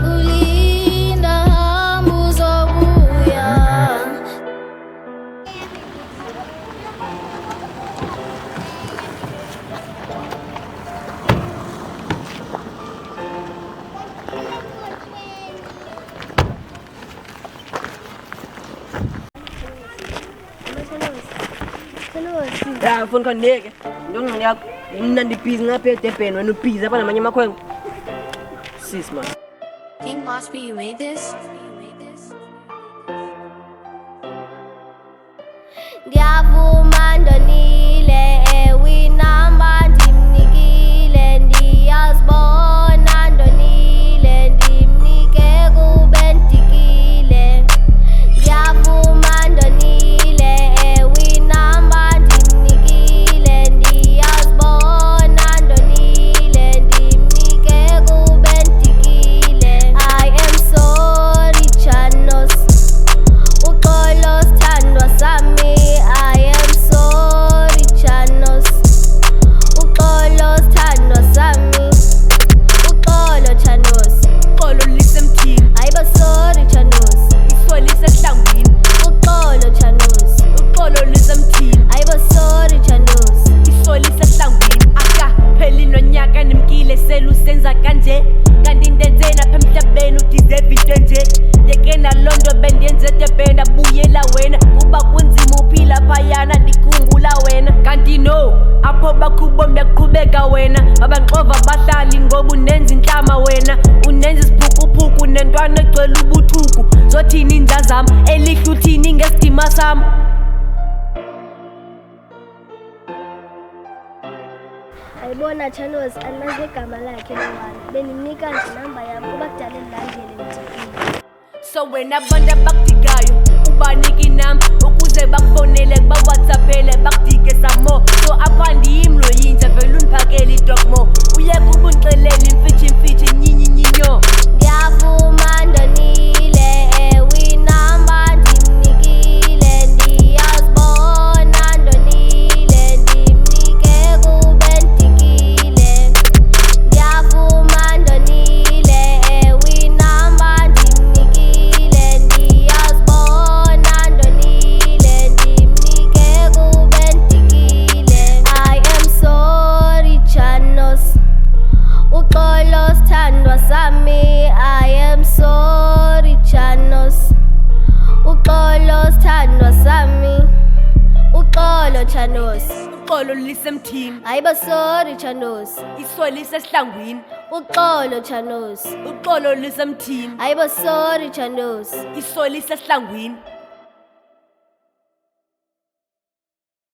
Zokulinda hamba uzobuya. Ya phone kandeke ndonga yakho mina ndibhizi ngapha eDurban wena ubhizi apha namanye amakhwengo sis man. King Mosby, you made this? Ndiyavuma ndonile ewinamba ndimnikile ndiyazibona ndonile ndimnike kube ndikile ndiyavuma ndonile ewinamba ndimnikile ndiyazibona ndonile ndimnike kube ndikile I am sorry Chanos uxolo sithandwa sami I am sorry Chanos uxolo sithandwa sami uxolo Chanos Uxolo lisemthini ayiba sorry Chanos iswa lisehlangwini uxolo Chanos uxolo lisemthini ayiba sorry Chanos iswa lisehlangwini akapheli nonyaka nimkile selusenza kanje kanti ndenzeni apha emhlabeni udeserve into enje yeke nalondo bendenze eDurban abuyela wena kuba kunzima uphila phayana ndikhumbula wena kanti no apho bakhubo myaqhubeka wena abanxova bahlali ngoba unenza inhlama wena unenza isiphukuphuku nentwana egcwele ubuthuku zothini inja zam elihle uthini ngesidima sam. ayibona Chanos alimazi igama lakhe lwana benimnika nje namba yam kuba kudala endilandele ndithekile So wena abantu abakudikayo ubanike inamba ukuze bakufowunele bawhatsappele bakudike some more so apha ndiyimlo yinja vele undiphakele idokmo uyeke ubundixelela imfitshi nyinyo ndiyavuma ndonile ewinamba ndimnikile ndiyazibona ndonile ndimnike kube ndikile ndiyavuma ndonile ewinamba ndimnikile ndiyazibona ndonile ndimnike kube ndikile I am sorry Chanos uxolo sithandwa sami I am sorry Chanos uxolo sithandwa sami uxolo Chanos uxolo lisemthini ayiba sorry Chanos iswa lisehlangwini uxolo Chanos uxolo lisemthini ayiba sorry Chanos iswa lisehlangwini